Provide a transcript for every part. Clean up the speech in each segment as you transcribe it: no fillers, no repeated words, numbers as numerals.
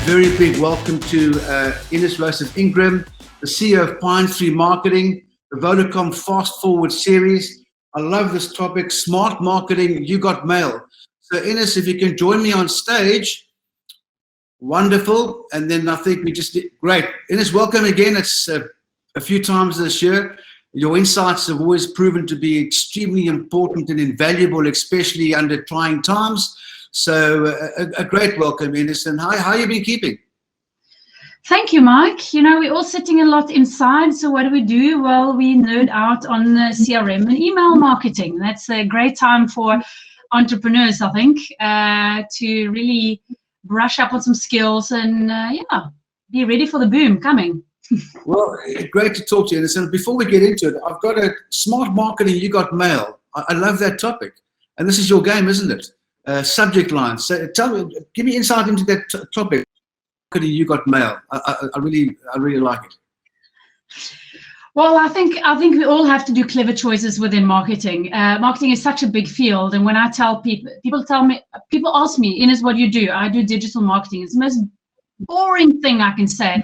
very big welcome to Ines Rosef Ingram, the CEO of Pine Tree Marketing, the Vodacom Fast Forward series. I love this topic, smart marketing, you got mail. So Ines, if you can join me on stage, wonderful. And then I think we just did great. Ines, welcome again. It's a few times this year. Your insights have always proven to be extremely important and invaluable, especially under trying times. So a great welcome, Ines. And how have you been keeping? Thank you, Mike. You know, we're all sitting a lot inside. So what do? Well, we nerd out on CRM and email marketing. That's a great time for entrepreneurs, I think, to really brush up on some skills and, be ready for the boom coming. Well, great to talk to you. And before we get into it, I've got a smart marketing, you got mail. I love that topic. And this is your game, isn't it? Subject line. So tell me, give me insight into that topic. Marketing, you got mail. I really like it. Well, I think we all have to do clever choices within marketing. Marketing is such a big field, and when I tell people ask me, Ines, what do you do? I do digital marketing. It's the most boring thing I can say.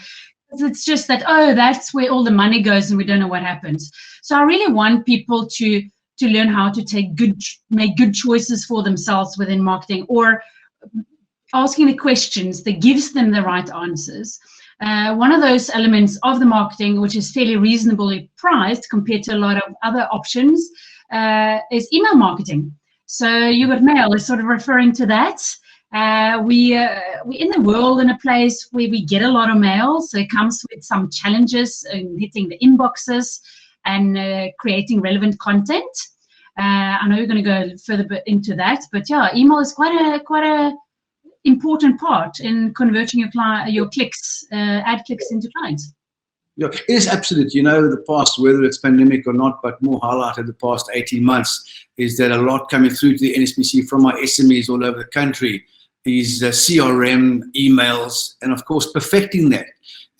It's just that, that's where all the money goes and we don't know what happens. So I really want people to learn how to make good choices for themselves within marketing, or asking the questions that gives them the right answers. One of those elements of the marketing, which is fairly reasonably priced compared to a lot of other options, is email marketing. So you got mail is sort of referring to that. We're in the world in a place where we get a lot of mail, so it comes with some challenges in hitting the inboxes and creating relevant content. I know you're going to go further bit into that, but yeah, email is quite a important part in converting your clicks, ad clicks into clients. Yeah, it is absolute. You know, the past, whether it's pandemic or not, but more highlighted the past 18 months, is that a lot coming through to the NSBC from our SMEs all over the country is CRM, emails, and of course, perfecting that.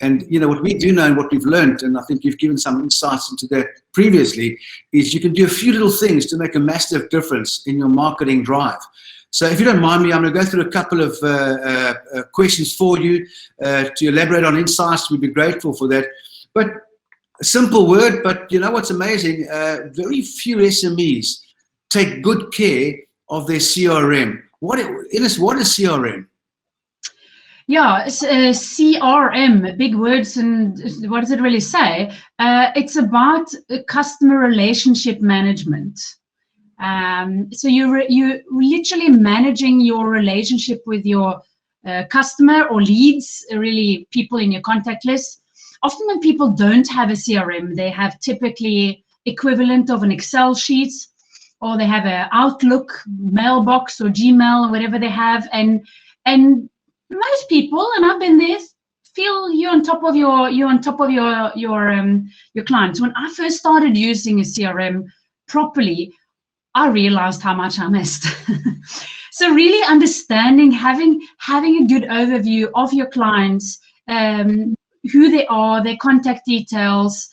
And, you know, what we do know and what we've learned, and I think you've given some insights into that previously, is you can do a few little things to make a massive difference in your marketing drive. So if you don't mind me, I'm going to go through a couple of questions for you to elaborate on insights. We'd be grateful for that. But a simple word, but you know what's amazing? Very few SMEs take good care of their CRM. Ines, what is CRM? Yeah, it's CRM, big words, and what does it really say? It's about customer relationship management. So you're literally managing your relationship with your customer or leads, really people in your contact list. Often when people don't have a CRM, they have typically equivalent of an Excel sheet, or they have an Outlook, mailbox, or Gmail, or whatever they have, and most people, and I've been there, feel you're on top of your clients. When I first started using a CRM properly, I realized how much I missed. So really understanding, having a good overview of your clients, who they are, their contact details,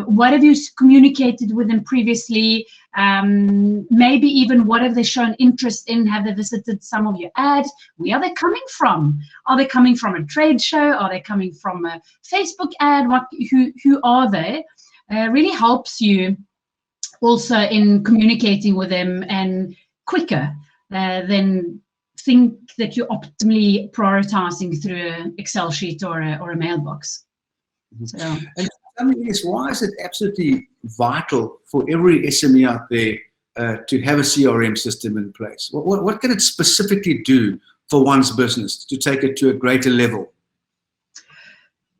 what have you communicated with them previously, maybe even what have they shown interest in, have they visited some of your ads, where are they coming from? Are they coming from a trade show? Are they coming from a Facebook ad? Who are they? Really helps you also in communicating with them, and quicker than think that you're optimally prioritizing through an Excel sheet or a mailbox. So. And tell me this, why is it absolutely vital for every SME out there to have a CRM system in place? What can it specifically do for one's business to take it to a greater level?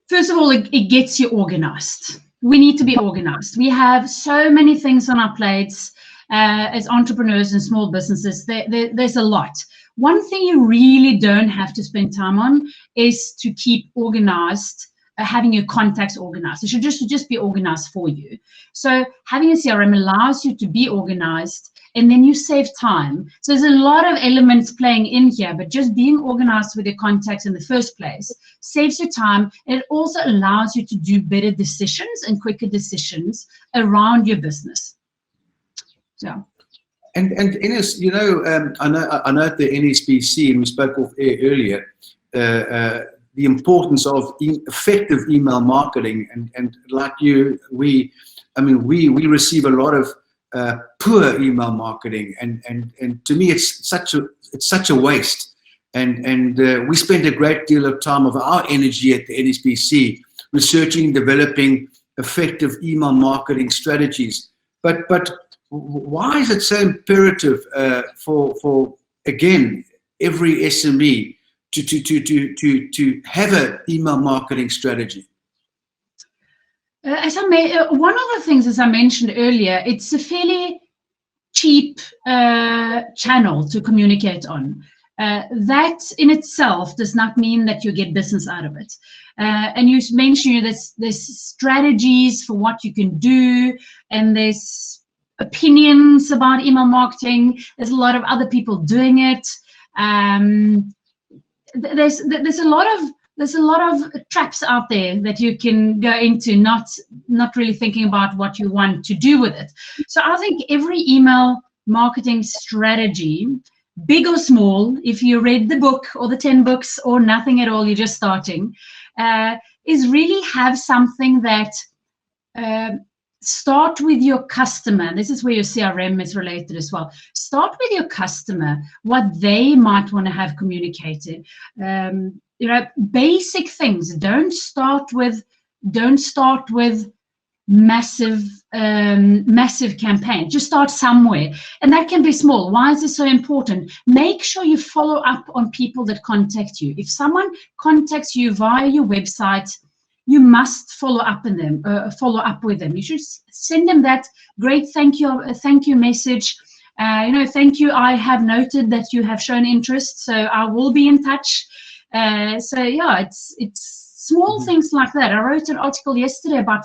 First of all, it gets you organized. We need to be organized. We have so many things on our plates as entrepreneurs and small businesses. There's a lot. One thing you really don't have to spend time on is to keep organized, having your contacts organized. It should just be organized for you. So having a CRM allows you to be organized, and then you save time. So there's a lot of elements playing in here, but just being organized with your contacts in the first place saves you time. And it also allows you to do better decisions and quicker decisions around your business. So. And Ines, you know, I know at the NSBC, and we spoke of earlier, the importance of effective email marketing. And like you, we receive a lot of poor email marketing, and to me it's such a waste. And we spend a great deal of time of our energy at the NSBC researching and developing effective email marketing strategies. But why is it so imperative for again every SME to have an email marketing strategy? One of the things, as I mentioned earlier, it's a fairly cheap channel to communicate on. That in itself does not mean that you get business out of it. And you mentioned there's strategies for what you can do, and there's opinions about email marketing. There's a lot of other people doing it. There's a lot of traps out there that you can go into, not really thinking about what you want to do with it. So I think every email marketing strategy, big or small, if you read the book or the 10 books or nothing at all, you're just starting, is really have something that start with your customer. This is where your CRM is related as well. Start with your customer, what they might want to have communicated. Basic things. Don't start with massive campaign. Just start somewhere, and that can be small. Why is this so important? Make sure you follow up on people that contact you. If someone contacts you via your website, you must follow up with them. You should send them that great thank you message. Thank you. I have noted that you have shown interest, so I will be in touch. It's small things like that. I wrote an article yesterday about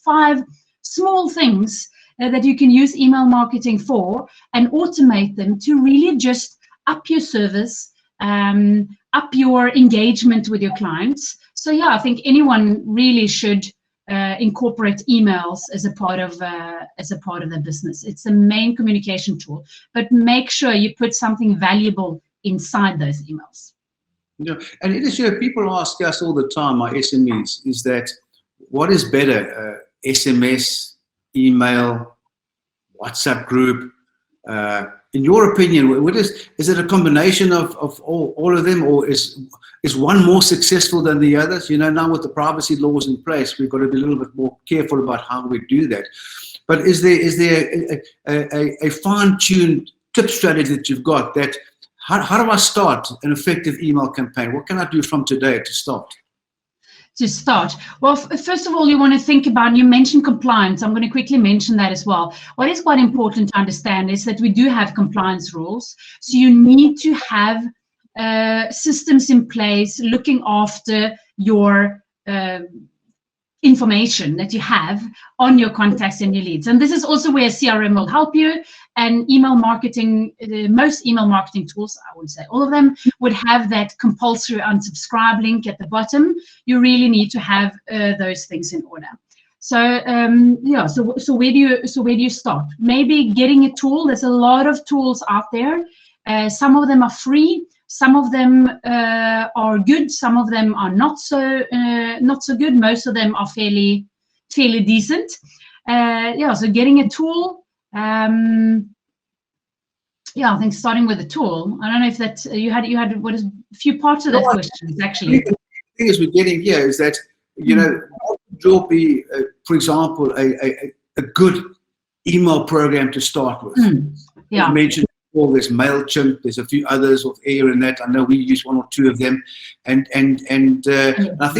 5 small things that you can use email marketing for and automate them to really just up your service, up your engagement with your clients. So I think anyone really should incorporate emails as a part of their business. It's the main communication tool, but make sure you put something valuable inside those emails. And it is, people ask us all the time, my SMEs, is that what is better, SMS, email, WhatsApp group? In your opinion, what is it a combination of all of them, or is one more successful than the others? Now with the privacy laws in place, we've got to be a little bit more careful about how we do that. But is there a fine-tuned tip strategy that you've got that, how do I start an effective email campaign? What can I do from today to start? Well, first of all, you want to think about, you mentioned compliance. I'm going to quickly mention that as well. What is quite important to understand is that we do have compliance rules. So you need to have systems in place looking after your information that you have on your contacts and your leads. And this is also where CRM will help you. And email marketing, most email marketing tools, I would say all of them, would have that compulsory unsubscribe link at the bottom. You really need to have those things in order. So so where do you start? Maybe getting a tool. There's a lot of tools out there. Some of them are free. Some of them are good. Some of them are not so good. Most of them are fairly decent. So getting a tool. I think starting with a tool. I don't know if that you had a few parts of that question actually. The thing is we're getting here is that what will be, for example, a good email program to start with. You mentioned before, there's Mailchimp, there's a few others of Air and that. I know we use 1 or 2 of them, and I think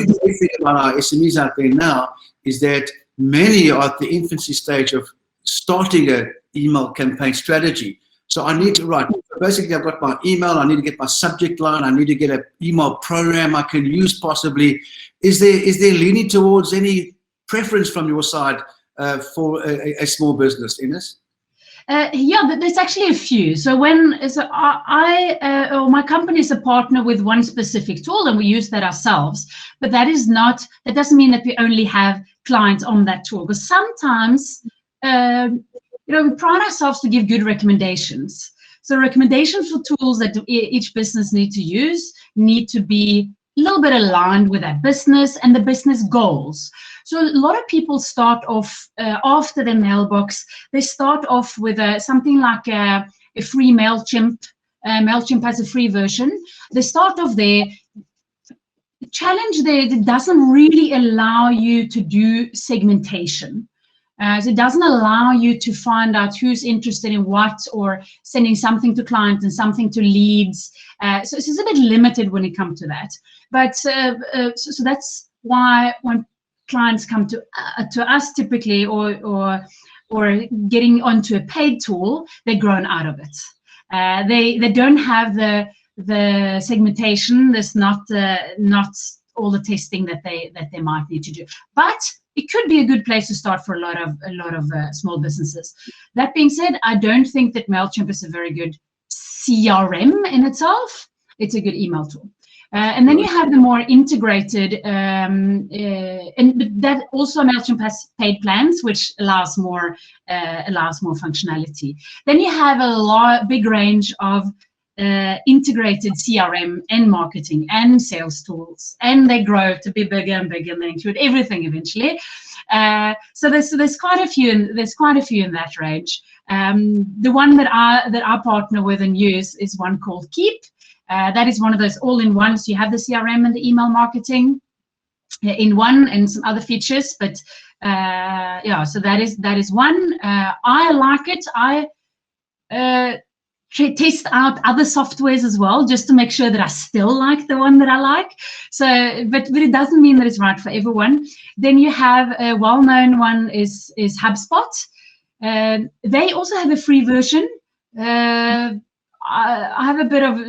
the big thing about our SMEs out there now is that many are at the infancy stage of starting an email campaign strategy. So I need to write. Basically, I've got my email. I need to get my subject line. I need to get an email program I can use possibly. Is there leaning towards any preference from your side for a small business, Ines? But there's actually a few. So my company is a partner with one specific tool, and we use that ourselves. But that doesn't mean that we only have clients on that tool, because sometimes we pride ourselves to give good recommendations. So recommendations for tools that each business needs to use need to be little bit aligned with that business and the business goals. So a lot of people start off after the mailbox. They start off with something like a free Mailchimp. Mailchimp has a free version. They start off there. The challenge there, it doesn't really allow you to do segmentation. So it doesn't allow you to find out who's interested in what, or sending something to clients and something to leads. So it's a bit limited when it comes to that. But so that's why when clients come to us typically, or getting onto a paid tool, they're grown out of it. They don't have the segmentation. There's not all the testing that they might need to do. But it could be a good place to start for a lot of small businesses. That being said, I don't think that Mailchimp is a very good CRM in itself. It's a good email tool. And then you have the more integrated, and that also Mailchimp has paid plans, which allows more functionality. Then you have a big range of integrated CRM and marketing and sales tools, and they grow to be bigger and bigger, and they include everything eventually. So there's quite a few in that range. The one that I partner with and use is one called Keep. That is one of those all-in-ones. You have the CRM and the email marketing in one, and some other features. But yeah, so that is one. I like it. I test out other softwares as well, just to make sure that I still like the one that I like. So, but it doesn't mean that it's right for everyone. Then you have a well-known one is Hubspot. They also have a free version. I have a bit of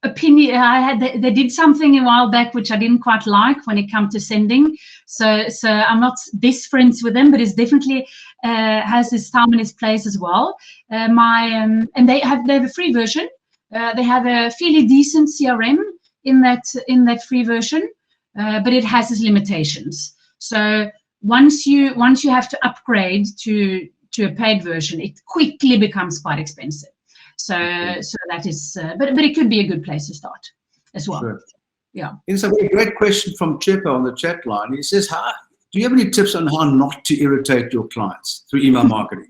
opinion. They did something a while back which I didn't quite like when it comes to sending. So I'm not best friends with them, but it's definitely has its time and its place as well. And they have a free version. They have a fairly decent CRM in that free version, but it has its limitations. So once you have to upgrade to a paid version, it quickly becomes quite expensive. So that is, but it could be a good place to start as well. Sure. Yeah. It's a very great question from Chipper on the chat line. He says, do you have any tips on how not to irritate your clients through email marketing?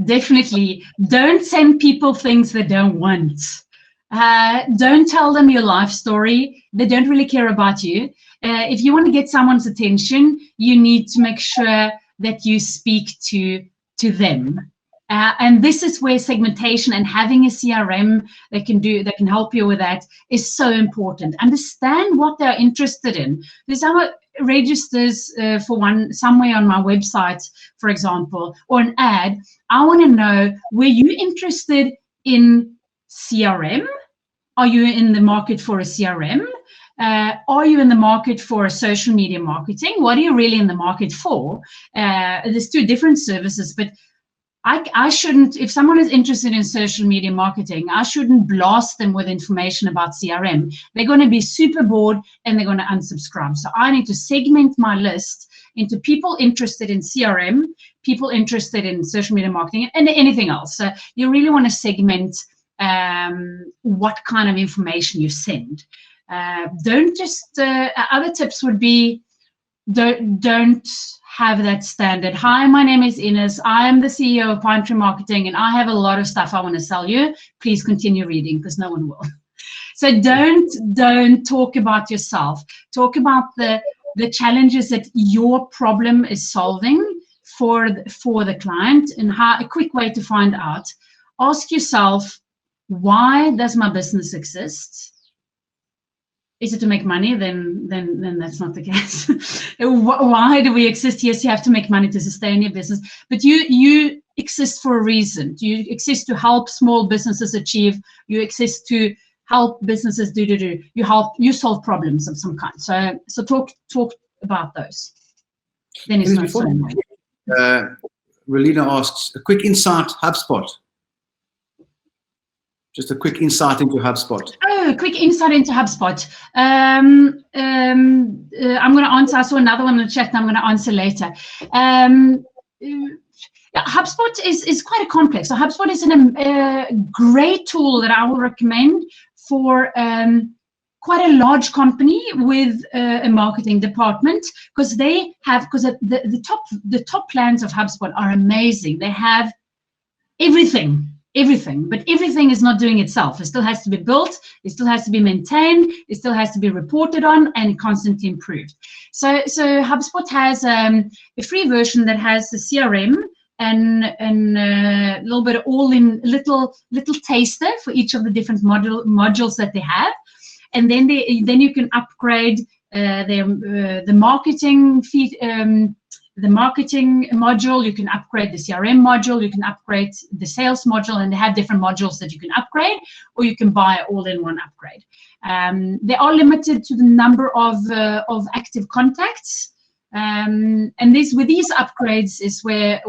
Definitely. Don't send people things they don't want. Don't tell them your life story. They don't really care about you. If you want to get someone's attention, you need to make sure that you speak to them. And this is where segmentation and having a CRM that can help you with that is so important. Understand what they're interested in. There's our registers for one somewhere on my website, for example, or an ad. I want to know, were you interested in CRM? Are you in the market for a CRM? Are you in the market for social media marketing? What are you really in the market for? There's two different services, but I shouldn't, if someone is interested in social media marketing, I shouldn't blast them with information about CRM. They're going to be super bored and they're going to unsubscribe. So I need to segment my list into people interested in CRM, people interested in social media marketing, and anything else. So you really want to segment what kind of information you send. Don't just, other tips would be, don't have that standard. Hi, my name is Ines. I am the CEO of Pine Tree Marketing, and I have a lot of stuff I want to sell you. Please continue reading, because no one will. So don't talk about yourself. Talk about the challenges that your problem is solving for the client, and a quick way to find out. Ask yourself, why does my business exist? Is it to make money? Then that's not the case. Why do we exist? Yes, you have to make money to sustain your business, but you exist for a reason. You exist to help small businesses achieve. You exist to help businesses do. You solve problems of some kind. So talk about those. Then it's not so annoying. Relina asks, a quick insight, HubSpot. Just a quick insight into HubSpot. Oh, a quick insight into HubSpot. I'm going to answer. I saw another one in the chat, and I'm going to answer later. HubSpot is quite a complex. So HubSpot is a great tool that I will recommend for quite a large company with a marketing department, because they have, because the top plans of HubSpot are amazing. They have everything, but everything is not doing itself. It still has to be built, it still has to be maintained, it still has to be reported on and constantly improved. So HubSpot has a free version that has the CRM and a little bit of all in little taster for each of the different modules that they have. And then you can upgrade the marketing feed, the marketing module. You can upgrade the CRM module. You can upgrade the sales module, and they have different modules that you can upgrade, or you can buy all-in-one upgrade. They are limited to the number of active contacts, and with these upgrades is where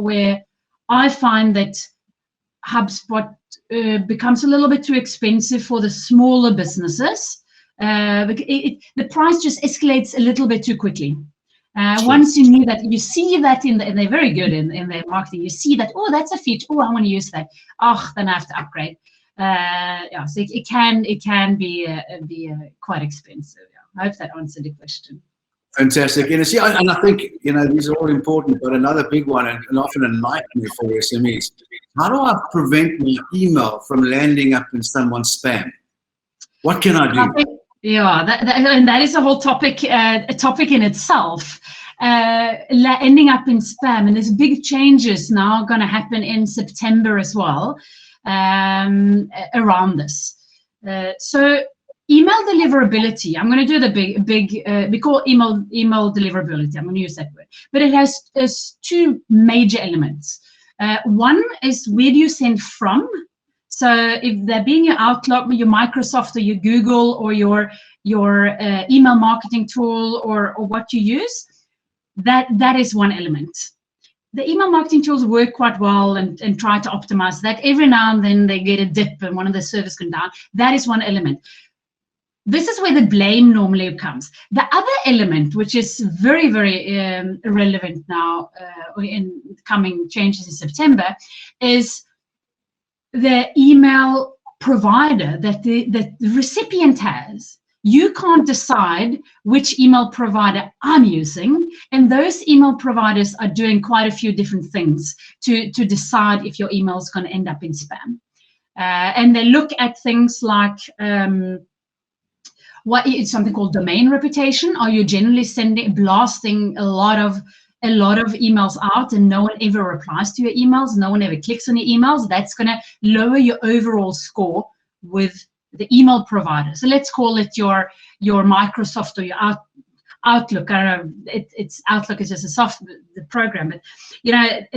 I find that HubSpot becomes a little bit too expensive for the smaller businesses. The price just escalates a little bit too quickly. Once you knew that, you see that and they're very good in their marketing. You see that, oh, that's a feature. Oh, I want to use that. Oh, then I have to upgrade. Yeah, so it can be quite expensive. Yeah. I hope that answered the question. Fantastic. And I think, these are all important, but another big one and often a nightmare for SMEs. How do I prevent my email from landing up in someone's spam? What can I do? Yeah, that is a whole topic, a topic in itself. Ending up in spam, and there's big changes now going to happen in September as well around this. So email deliverability. I'm going to do the we call email deliverability. I'm going to use that word, but it has two major elements. One is, where do you send from? So if they're being your Outlook, your Microsoft, or your Google, or your email marketing tool, or what you use, that is one element. The email marketing tools work quite well and try to optimize that. Every now and then they get a dip and one of the servers goes down. That is one element. This is where the blame normally comes. The other element, which is very, very relevant now in coming changes in September, is the email provider that the recipient has. You can't decide which email provider I'm using, and those email providers are doing quite a few different things to decide if your email is going to end up in spam. And they look at things like what is something called domain reputation. Are you generally blasting a lot of emails out and no one ever replies to your emails, no one ever clicks on your emails? That's going to lower your overall score with the email provider. So let's call it your Microsoft or your Outlook. I don't know, it's Outlook is just the program, but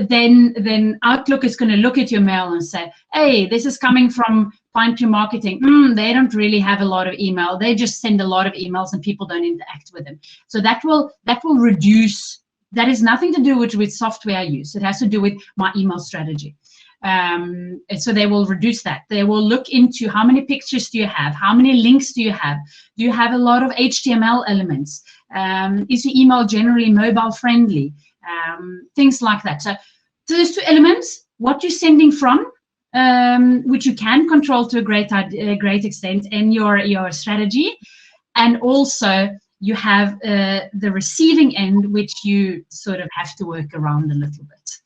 then Outlook is going to look at your mail and say, hey, this is coming from Pine Tree Marketing. They don't really have a lot of email. They just send a lot of emails and people don't interact with them. So that will reduce. That has nothing to do with software I use. It has to do with my email strategy. And so they will reduce that. They will look into how many pictures do you have? How many links do you have? Do you have a lot of HTML elements? Is your email generally mobile friendly? Things like that. So there's two elements: what you're sending from, which you can control to a great extent, and your strategy, and also you have the receiving end, which you sort of have to work around a little bit.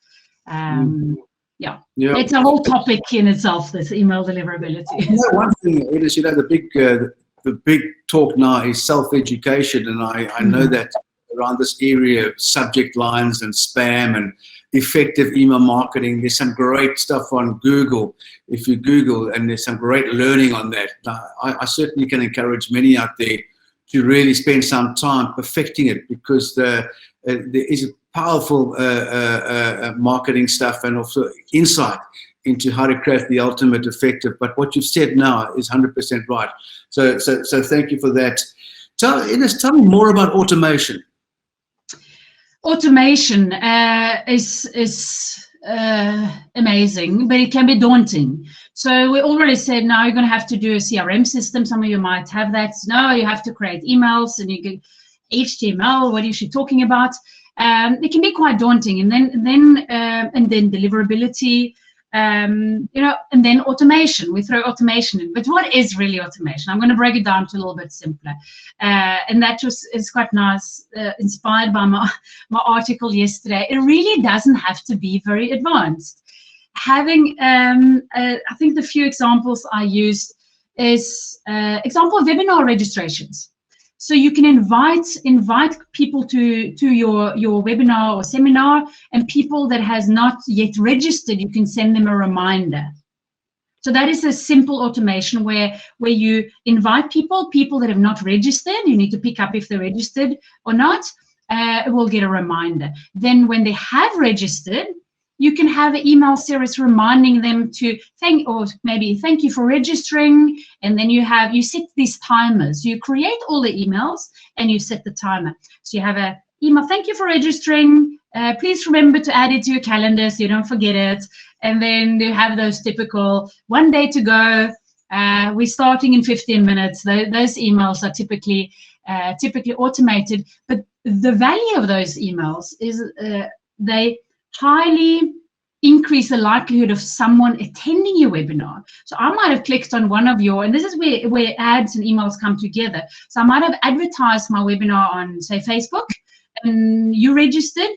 Yeah, it's a whole topic in itself, this email deliverability. One thing is, the big talk now is self-education, and I know that around this area of subject lines and spam and effective email marketing, there's some great stuff on Google. If you Google, and there's some great learning on that. I certainly can encourage many out there to really spend some time perfecting it, because there is a powerful marketing stuff and also insight into how to create the ultimate effective. But what you've said now is 100% right. So thank you for that. Ines, tell me more about automation. Automation is amazing, but it can be daunting. So we already said, now you're going to have to do a CRM system. Some of you might have that. No, you have to create emails, and you can HTML. What is she talking about? It can be quite daunting. And then deliverability. You know, and then automation. We throw automation in. But what is really automation? I'm going to break it down to a little bit simpler. And that is quite nice, inspired by my article yesterday. It really doesn't have to be very advanced. Having, I think the few examples I used is example of webinar registrations. So you can invite people to your webinar or seminar, and people that has not yet registered, you can send them a reminder. So that is a simple automation where you invite people that have not registered. You need to pick up if they're registered or not. Will get a reminder. Then when they have registered, you can have an email series reminding them to thank you for registering, and then you set these timers. You create all the emails and you set the timer. So you have an email, thank you for registering. Please remember to add it to your calendar so you don't forget it. And then you have those typical 1 day to go. We're starting in 15 minutes. Those emails are typically automated, but the value of those emails is they highly increase the likelihood of someone attending your webinar. So I might have clicked on one of your, and this is where ads and emails come together. So I might have advertised my webinar on, say, Facebook, and you registered,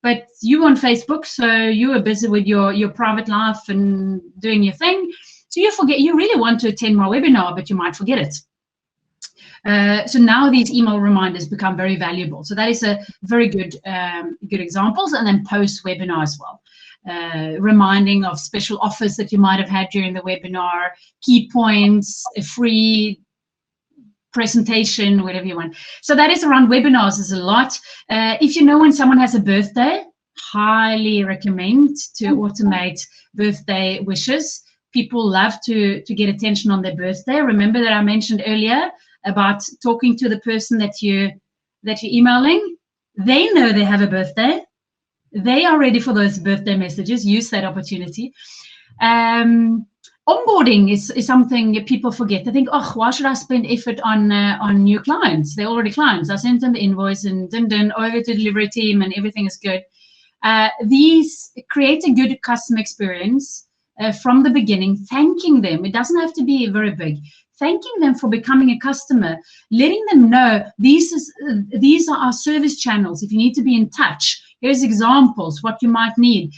but you on Facebook, so you were busy with your private life and doing your thing. So you really want to attend my webinar, but you might forget it. So now these email reminders become very valuable. So that is a very good examples. And then post-webinar as well. Reminding of special offers that you might have had during the webinar, key points, a free presentation, whatever you want. So that is around webinars is a lot. If you know when someone has a birthday, highly recommend to automate birthday wishes. People love to get attention on their birthday. Remember that I mentioned earlier about talking to the person that you're emailing. They know they have a birthday. They are ready for those birthday messages. Use that opportunity. Onboarding is something people forget. They think, oh, why should I spend effort on new clients? They're already clients. I sent them the invoice and then over to delivery team and everything is good. These create a good customer experience from the beginning, thanking them. It doesn't have to be very big. Thanking them for becoming a customer, letting them know these are our service channels. If you need to be in touch, here's examples, what you might need.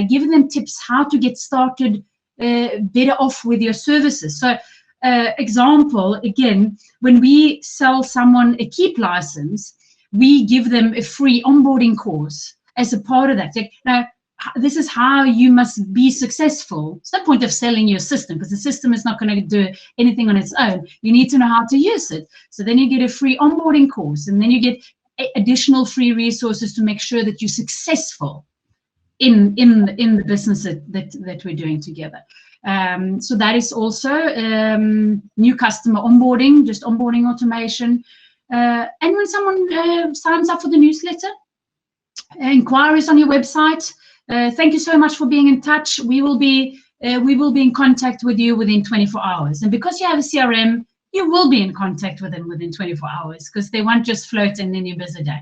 Giving them tips how to get started better off with your services. So example, again, when we sell someone a Keep license, we give them a free onboarding course as a part of that. Like, now, this is how you must be successful. It's no point of selling your system because the system is not going to do anything on its own. You need to know how to use it. So then you get a free onboarding course, and then you get additional free resources to make sure that you're successful in the business that we're doing together. So that is also new customer onboarding, just onboarding automation. And when someone signs up for the newsletter, inquiries on your website, thank you so much for being in touch. We will be in contact with you within 24 hours. And because you have a CRM, you will be in contact with them within 24 hours because they won't just float and then you're busy day.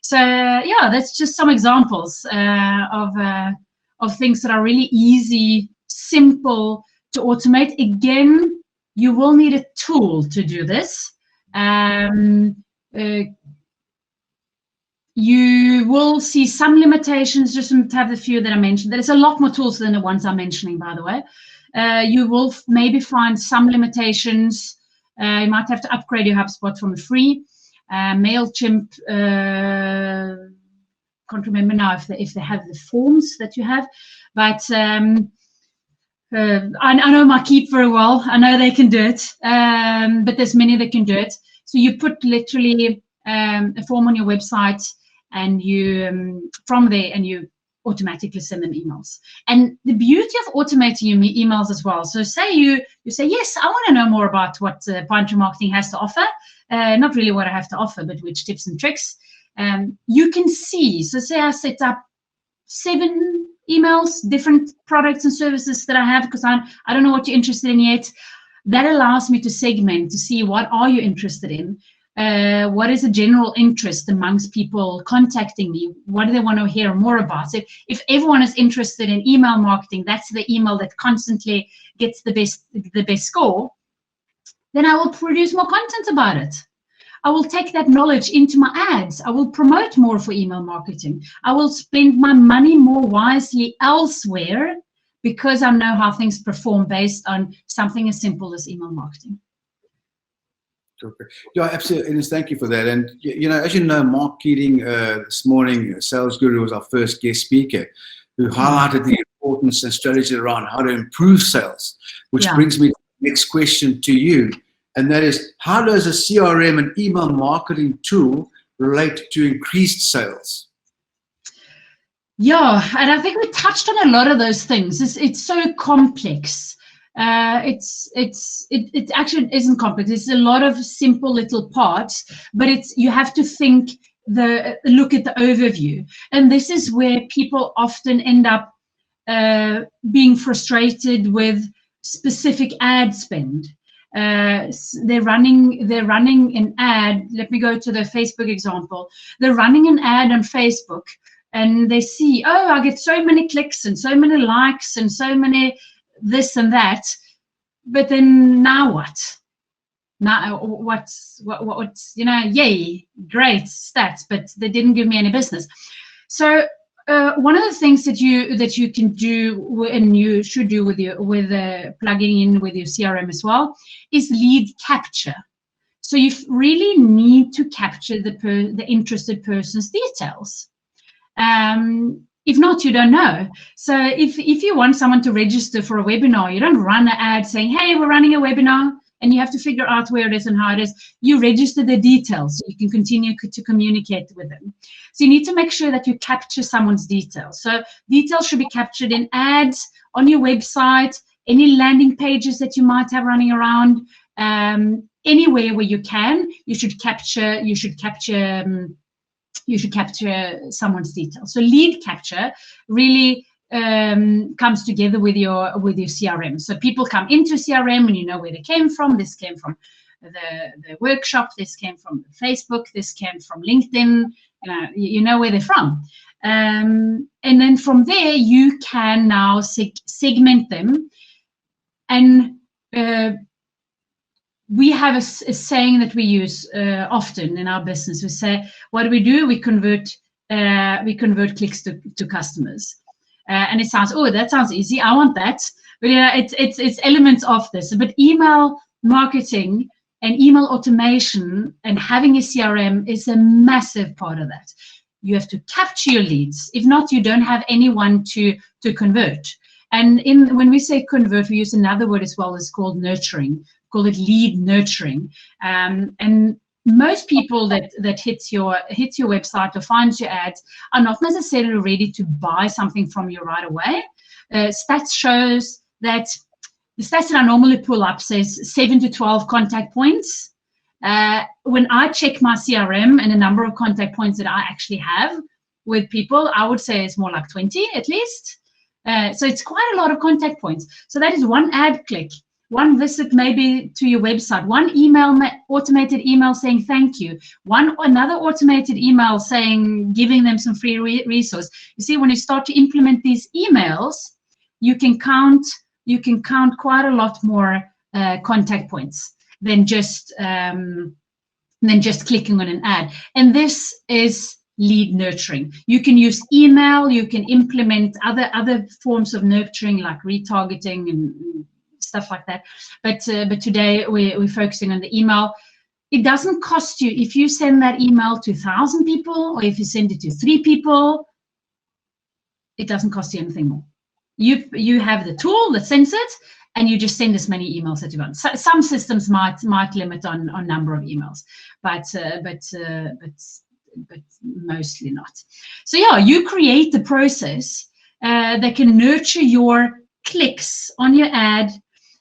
So yeah, that's just some examples of things that are really easy, simple to automate. Again, you will need a tool to do this. You will see some limitations, just to have the few that I mentioned. There's a lot more tools than the ones I'm mentioning, by the way. You will maybe find some limitations. You might have to upgrade your HubSpot from free. Mailchimp, can't remember now if they have the forms that you have, but I know my Keep very well. I know they can do it, but there's many that can do it. So you put literally a form on your website, and you from there, and you automatically send them emails. And the beauty of automating your emails as well. So say you say, yes, I want to know more about what Pine Marketing has to offer. Not really what I have to offer, but which tips and tricks. You can see. So say I set up 7 emails, different products and services that I have because I don't know what you're interested in yet. That allows me to segment to see what are you interested in. What is the general interest amongst people contacting me? What do they want to hear more about? So if everyone is interested in email marketing, that's the email that constantly gets the best score, then I will produce more content about it. I will take that knowledge into my ads. I will promote more for email marketing. I will spend my money more wisely elsewhere because I know how things perform based on something as simple as email marketing. Okay. Yeah, absolutely. Ines, thank you for that. And, you know, as you know, Mark Keating this morning, Sales Guru, was our first guest speaker, who highlighted the importance and strategy around how to improve sales, which brings me to the next question to you. And that is, how does a CRM and email marketing tool relate to increased sales? Yeah, and I think we touched on a lot of those things. It's so complex. It actually isn't complex. It's a lot of simple little parts, but you have to look at the overview. And this is where people often end up being frustrated with specific ad spend. They're running an ad. Let me go to the Facebook example. They're running an ad on Facebook, and they see, oh, I get so many clicks and so many likes and so many this and that. But then now what? Now what's yay, great stats, but they didn't give me any business. So one of the things that you can do, and you should do with plugging in with your CRM as well, is lead capture. So you really need to capture the interested person's details. If not, you don't know. So if you want someone to register for a webinar, you don't run an ad saying, hey, we're running a webinar, and you have to figure out where it is and how it is. You register the details so you can continue to communicate with them. So you need to make sure that you capture someone's details. So details should be captured in ads, on your website, any landing pages that you might have running around, anywhere where you can. You should capture someone's details. So lead capture really comes together with your CRM. So people come into CRM and you know where they came from. This came from the workshop. This came from Facebook. This came from LinkedIn. You know where they're from. And then from there, you can now segment them. And we have a saying that we use often in our business. We say, what do? We convert clicks to customers. And it sounds, oh, that sounds easy. I want that. But it's elements of this. But email marketing and email automation and having a CRM is a massive part of that. You have to capture your leads. If not, you don't have anyone to convert. And when we say convert, we use another word as well. It's called nurturing. Call it lead nurturing. And most people that hits your website or finds your ads are not necessarily ready to buy something from you right away. Stats shows that the stats that I normally pull up says 7 to 12 contact points. When I check my CRM and the number of contact points that I actually have with people, I would say it's more like 20 at least. So it's quite a lot of contact points. So that is one ad click, one visit maybe to your website, one email, automated email saying thank you, another automated email saying, giving them some free resource. You see, when you start to implement these emails, you can count quite a lot more contact points than just clicking on an ad. And this is lead nurturing. You can use email, you can implement other forms of nurturing like retargeting and stuff like that. But today we're focusing on the email. It doesn't cost you if you send that email to 1,000 people or if you send it to 3 people. It doesn't cost you anything more. You have the tool that sends it, and you just send as many emails as you want. So some systems might limit on number of emails, but mostly not. So yeah, you create the process that can nurture your clicks on your ad,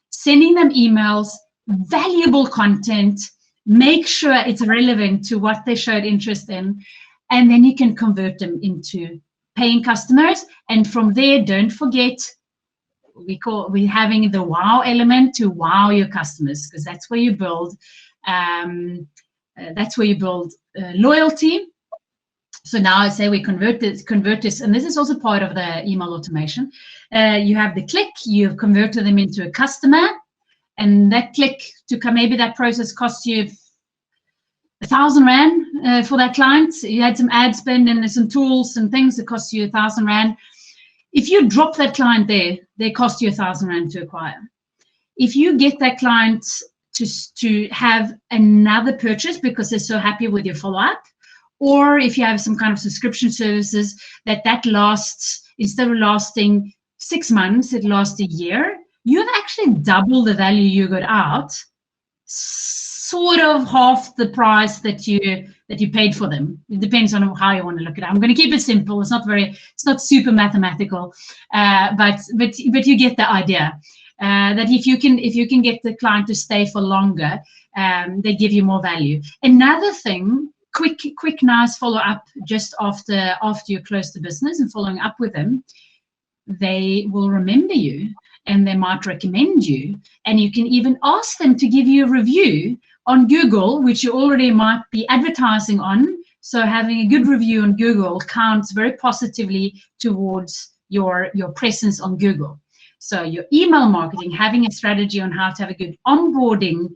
sending them emails, valuable content, make sure it's relevant to what they showed interest in, and then you can convert them into paying customers. And from there, don't forget, we're having the wow element to wow your customers, because that's where you build That's where you build loyalty. So now I say we convert this, and this is also part of the email automation. You have the click, you've converted them into a customer, and that click to come, maybe that process costs you 1,000 Rand for that client. You had some ad spend and some tools and things that cost you 1,000 Rand. If you drop that client there, they cost you 1,000 Rand to acquire. If you get that client to have another purchase because they're so happy with your follow-up, or if you have some kind of subscription services that lasts, instead of lasting 6 months, it lasts a year, you've actually doubled the value you got out, sort of half the price that you paid for them. It depends on how you want to look at it. I'm going to keep it simple. It's not super mathematical, but you get the idea. That if you can get the client to stay for longer, they give you more value. Another thing, quick nice follow up just after you close the business and following up with them, they will remember you and they might recommend you, and you can even ask them to give you a review on Google, which you already might be advertising on. So having a good review on Google counts very positively towards your presence on Google. So your email marketing, having a strategy on how to have a good onboarding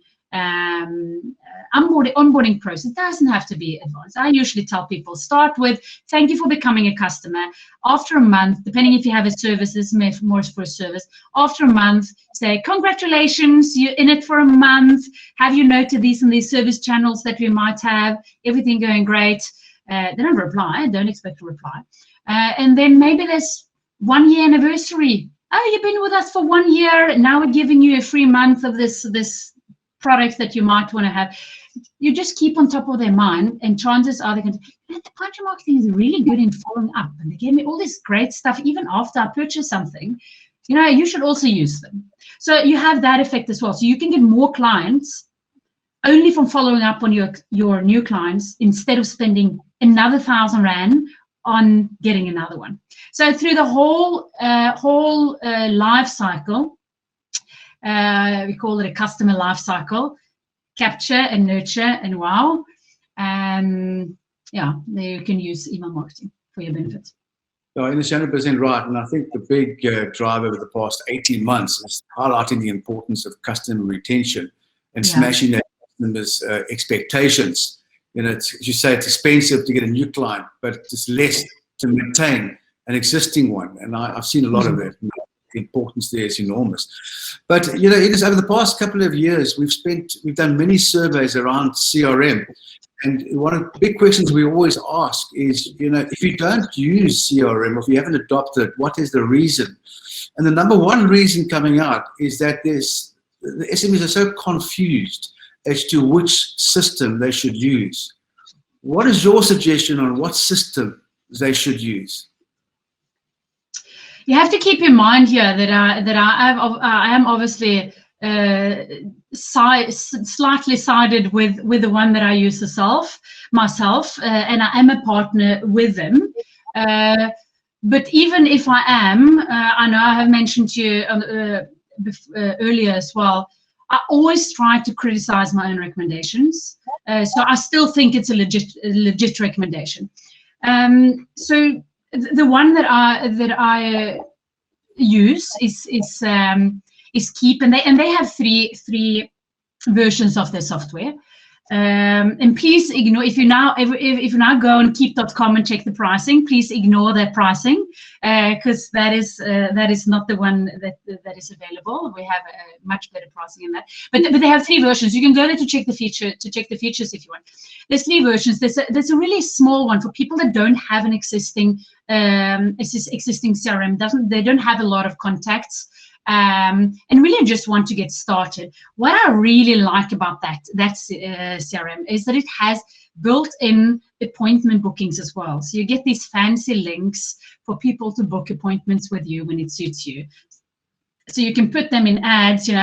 process, doesn't have to be advanced. I usually tell people, start with, thank you for becoming a customer. After a month, depending if you have a service, this is more for a service. After a month, say, congratulations, you're in it for a month. Have you noted these and these service channels that we might have? Everything going great. They don't reply. Don't expect a reply. And then maybe there's 1 year anniversary. Oh, you've been with us for 1 year. Now we're giving you a free month of this product that you might want to have. You just keep on top of their mind, and chances are they're going to, the content marketing is really good in following up, and they gave me all this great stuff even after I purchased something. You should also use them. So you have that effect as well. So you can get more clients only from following up on your new clients instead of spending another 1,000 Rand on getting another one. So through the whole life cycle, we call it a customer life cycle, capture and nurture and wow. Yeah, there you can use email marketing for your benefit. No, you're 100% right. And I think the big drive over the past 18 months is highlighting the importance of customer retention and smashing that customers' expectations. As you say, it's expensive to get a new client, but it's less to maintain an existing one. And I've seen a lot of that. The importance there is enormous. But, it is over the past couple of years, we've done many surveys around CRM. And one of the big questions we always ask is, if you don't use CRM or if you haven't adopted it, what is the reason? And the number one reason coming out is that the SMEs are so confused as to which system they should use. What is your suggestion on what system they should use? You have to keep in mind here that I am obviously slightly sided with the one that I use myself, and I am a partner with them. But even if I am, I know I have mentioned to you earlier as well, I always try to criticize my own recommendations. So I still think it's a legit recommendation. So the one that I use is Keep, and they have three versions of their software. And please ignore, if you now go on keep.com and check the pricing, please ignore that pricing, because that is not the one that is available. We have a much better pricing in that. But they have three versions. You can go there to check the features if you want. There's three versions. There's a really small one for people that don't have an existing CRM. They don't have a lot of contacts. And really just want to get started. What I really like about that CRM is that it has built-in appointment bookings as well. So you get these fancy links for people to book appointments with you when it suits you. So you can put them in ads, do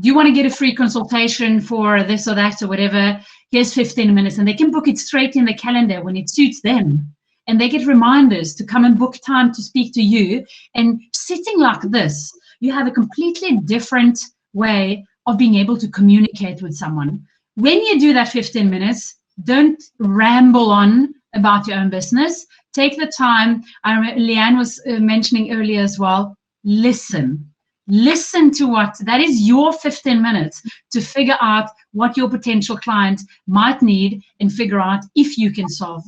you want to get a free consultation for this or that or whatever? Here's 15 minutes, and they can book it straight in the calendar when it suits them. And they get reminders to come and book time to speak to you. And sitting like this, you have a completely different way of being able to communicate with someone. When you do that 15 minutes, Don't ramble on about your own business. Take the time. I remember Leanne was mentioning earlier as well. Listen to what, that is your 15 minutes to figure out what your potential client might need and figure out if you can solve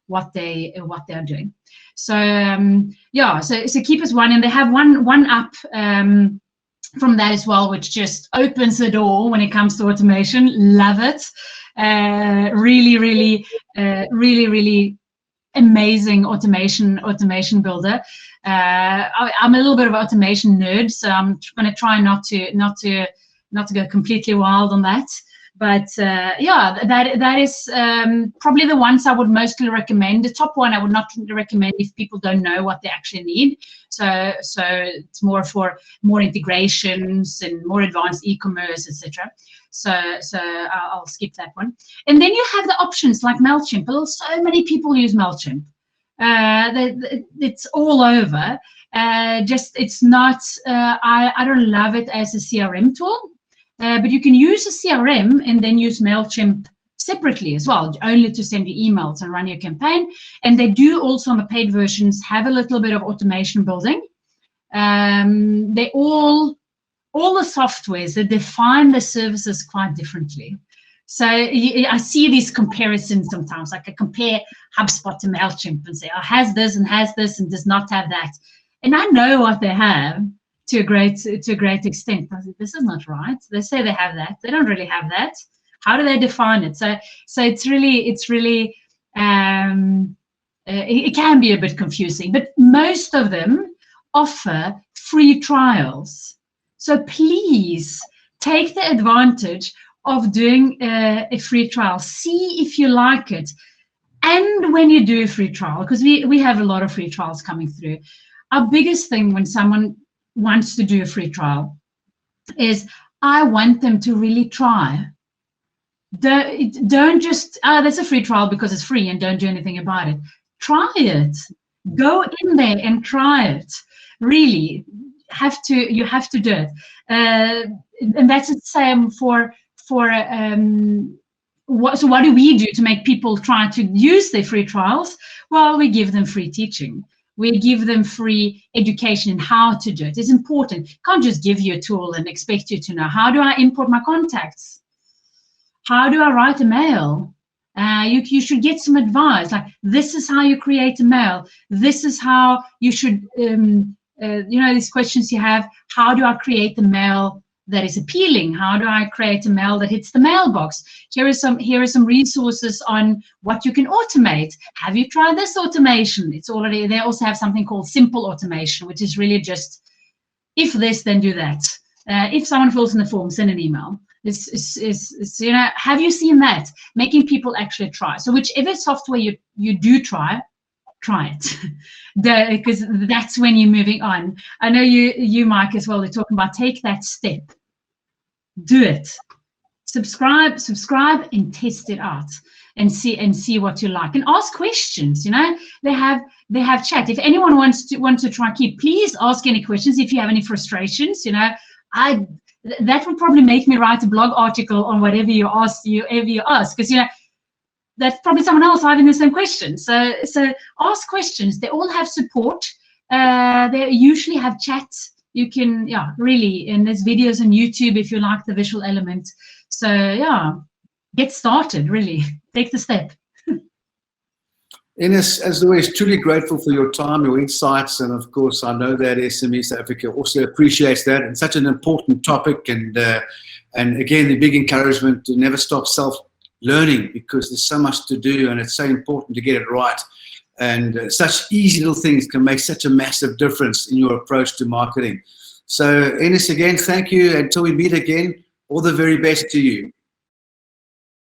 what they are doing. So yeah, so keep us one, and they have one app from that as well, which just opens the door when it comes to automation. Love it. Really amazing automation builder. I'm a little bit of an automation nerd, so I'm going to try not to go completely wild on that. But yeah, that is probably the ones I would mostly recommend. The top one I would not recommend if people don't know what they actually need. So it's more for more integrations and more advanced e-commerce, etc. So I'll skip that one. And then you have the options like Mailchimp. So many people use Mailchimp. It's all over. It's not. I don't love it as a CRM tool. But you can use a CRM and then use Mailchimp separately as well, only to send you emails and run your campaign. And they do also on the paid versions have a little bit of automation building. They all the softwares, they define the services quite differently. So I see these comparisons sometimes, like I compare HubSpot to Mailchimp and say, oh, has this and does not have that. And I know what they have. To a great extent. I said, this is not right. They say they have that. They don't really have that. How do they define it? So it's really it can be a bit confusing, but most of them offer free trials. So please take the advantage of doing a free trial. See if you like it. And when you do a free trial, because we have a lot of free trials coming through, our biggest thing when someone wants to do a free trial is I want them to really try. Don't just, that's a free trial because it's free and don't do anything about it. Try it. Go in there and try it. Really, you have to do it. And that's the same for what do we do to make people try to use their free trials? Well, we give them free teaching. We give them free education in how to do it. It's important. Can't just give you a tool and expect you to know. How do I import my contacts? How do I write a mail? You should get some advice. Like, this is how you create a mail. This is how you should, these questions you have. How do I create the mail that is appealing? How do I create a mail that hits the mailbox? Here are some resources on what you can automate. Have you tried this automation? It's already, they also have something called simple automation, which is really just, if this, then do that. If someone fills in the form, send an email. It's have you seen that? Making people actually try. So whichever software you do try it. Because that's when you're moving on. I know you Mike as well, they're talking about take that step. Do it. Subscribe and test it out and see what you like. And ask questions, They have chat. If anyone wants to try keep, please ask any questions. If you have any frustrations, that would probably make me write a blog article on whatever you ask, because that's probably someone else having the same question. So ask questions. They all have support. They usually have chats. You can, really, and there's videos on YouTube if you like the visual element. So get started, really. Take the step. Ines, as always, truly grateful for your time, your insights, and of course, I know that SME South Africa also appreciates that. It's such an important topic, and again, the big encouragement to never stop self-learning, because there's so much to do, and it's so important to get it right. And such easy little things can make such a massive difference in your approach to marketing. So, Ines, again, thank you. Until we meet again, all the very best to you.